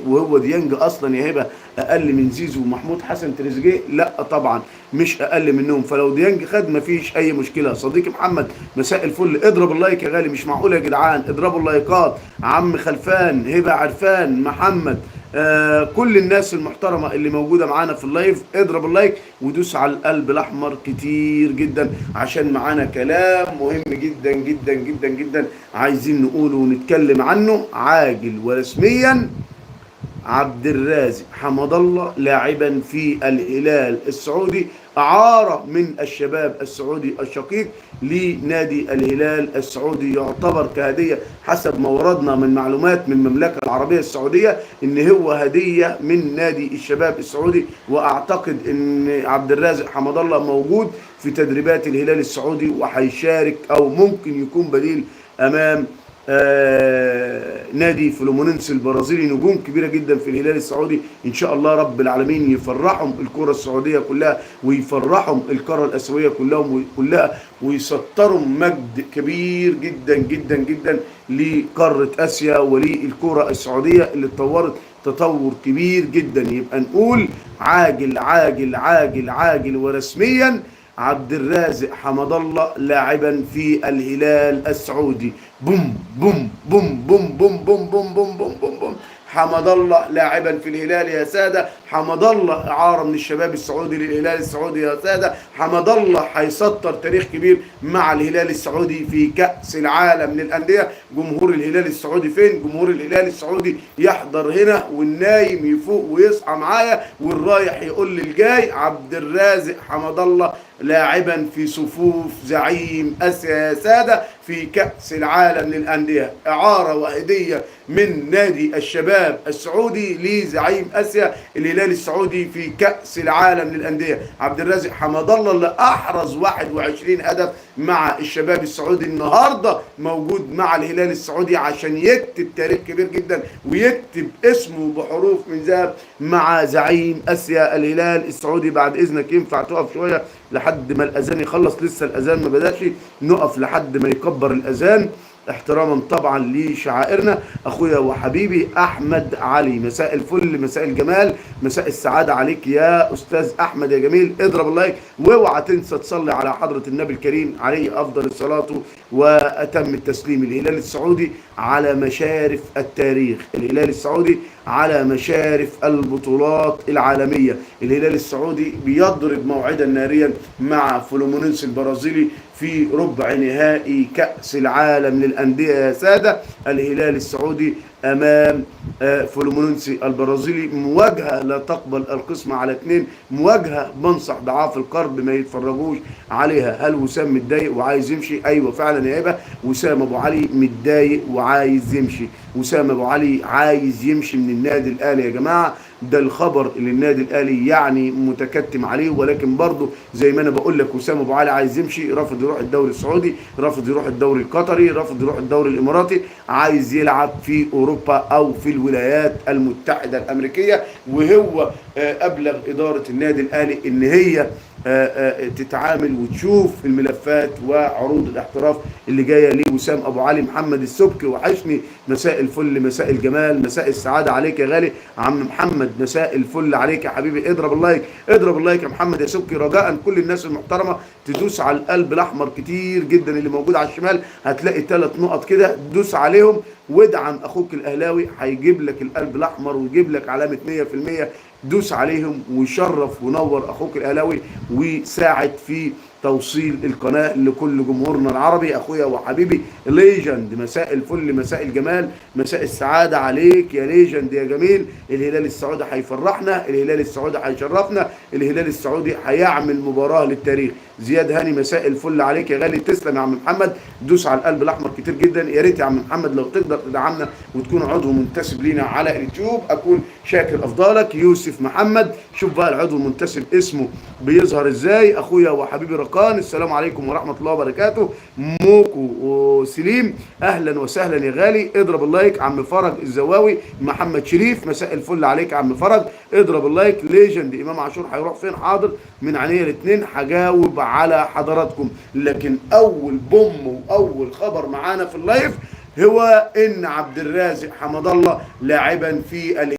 وهو ديانج اصلا يا هبه اقل من زيزو ومحمود حسن تريزيجيه؟ لا طبعا مش اقل منهم. فلو ديانج خد مفيش اي مشكله. صديقي محمد مساء الفل، اضرب اللايك يا غالي، مش معقول يا جدعان، اضربوا اللايكات. عم خلفان، هبه عرفان، محمد، كل الناس المحترمه اللي موجوده معانا في اللايف، اضرب اللايك ودوس على القلب الاحمر كتير جدا، عشان معانا كلام مهم جدا جدا جدا جدا عايزين نقوله ونتكلم عنه عاجل ورسميا. عبد الرازق حمد الله لاعبا في الهلال السعودي، إعارة من الشباب السعودي الشقيق لنادي الهلال السعودي، يعتبر كهدية حسب ما وردنا من معلومات من المملكة العربية السعودية، إن هو هدية من نادي الشباب السعودي. وأعتقد إن عبد الرازق حمد الله موجود في تدريبات الهلال السعودي وهيشارك أو ممكن يكون بديل أمام نادي فلومونينس البرازيلي. نجوم كبيره جدا في الهلال السعودي، ان شاء الله رب العالمين يفرحهم الكره السعوديه كلها ويفرحهم القاره الاسيويه كلها ويسطروا مجد كبير جدا جدا جدا لقاره اسيا وللكره السعوديه اللي اتطورت تطور كبير جدا. يبقى نقول عاجل عاجل عاجل عاجل ورسميا عبد الرازق حمد الله لاعبا في الهلال السعودي. بوم بوم بوم بوم بوم بوم بوم بوم بوم بوم بوم. حمد الله لاعبا في الهلال يا ساده، حمد الله اعاره من الشباب السعودي للهلال السعودي يا ساده، حمد الله هيسطر تاريخ كبير مع الهلال السعودي في كأس العالم للأندية. جمهور الهلال السعودي فين؟ جمهور الهلال السعودي يحضر هنا، والنايم يفوق ويصحى معايا، والرايح يقول للجاي. عبد الرازق حمد الله لاعبا في صفوف زعيم اسيا يا ساده في كأس العالم للأندية، إعارة وهدية من نادي الشباب السعودي لزعيم آسيا الهلال السعودي في كأس العالم للأندية. عبد الرازق حمد الله اللي أحرز 21 هدف مع الشباب السعودي النهاردة موجود مع الهلال السعودي عشان يكتب تاريخ كبير جدا ويكتب اسمه بحروف من ذهب مع زعيم آسيا الهلال السعودي. بعد إذنك ينفع تقف شوية لحد ما الأذان يخلص؟ لسه الأذان ما بدأش، نقف لحد ما يكبر الأذان احتراما طبعا لشعائرنا. اخويا وحبيبي احمد علي، مساء الفل، مساء الجمال، مساء السعاده عليك يا استاذ احمد يا جميل. اضرب اللايك واوعى تنسى تصلي على حضره النبي الكريم عليه افضل الصلاه واتم التسليم. الهلال السعودي على مشارف التاريخ، الهلال السعودي على مشارف البطولات العالميه. الهلال السعودي بيضرب موعدا ناريا مع فلومونينس البرازيلي في ربع نهائي كأس العالم للأندية يا سادة. الهلال السعودي أمام فلومونينسي البرازيلي، مواجهة لا تقبل القسمة على 2، مواجهة بنصح ضعاف القلب ما يتفرجوش عليها. هل وسام متضايق وعايز يمشي؟ أيوة فعلا يا هبة، وسام أبو علي متضايق وعايز يمشي. وسام أبو علي عايز يمشي من النادي الأهلي يا جماعة، ده الخبر اللي النادي الاهلي يعني متكتم عليه. ولكن برضه زي ما انا بقول لك وسام ابو علي عايز يمشي، رافض يروح الدوري السعودي، رافض يروح الدوري القطري، رافض يروح الدوري الاماراتي، عايز يلعب في اوروبا او في الولايات المتحده الامريكيه. وهو ابلغ اداره النادي الاهلي ان هي تتعامل وتشوف الملفات وعروض الاحتراف اللي جايه لوسام ابو علي. محمد السبكي وحشني، مساء الفل، مساء الجمال، مساء السعاده عليك يا غالي. عم محمد مساء الفل عليك يا حبيبي. اضرب اللايك، اضرب اللايك يا محمد يا سبكي، رجاء كل الناس المحترمه تدوس على القلب الاحمر كتير جدا اللي موجود على الشمال، هتلاقي 3 نقط كده، دوس عليهم وادعم اخوك الاهلاوي، هيجيب لك القلب الاحمر ويجيب لك علامه 100%. دوس عليهم وشرف ونور اخوك الاهلاوي وساعد في توصيل القناه لكل جمهورنا العربي. اخويا وحبيبي ليجند، مساء الفل، مساء الجمال، مساء السعاده عليك يا ليجند يا جميل. الهلال السعودي هيفرحنا، الهلال السعودي هيشرفنا، الهلال السعودي هيعمل مباراه للتاريخ. زياد هاني مساء الفل عليك يا غالي، تسلم يا عم محمد، دوس على القلب الاحمر كتير جدا. يا ريت يا عم محمد لو تقدر تدعمنا وتكون عضو منتسب لينا على اليوتيوب، اكون شاكر افضالك. يوسف محمد، شوف بقى العضو المنتسب اسمه بيظهر ازاي. اخويا وحبيبي رقان، السلام عليكم ورحمه الله وبركاته. موكو وسليم اهلا وسهلا يا غالي، اضرب اللايك. عم فرج الزواوي، محمد شريف مساء الفل عليك يا عم فرج، اضرب اللايك. ليجند امام عاشور هيروح فين؟ حاضر من عينيا الاثنين هجاوب على حضراتكم. لكن اول بوم واول خبر معانا في اللايف هو ان عبد الرازق حمد الله لاعبا في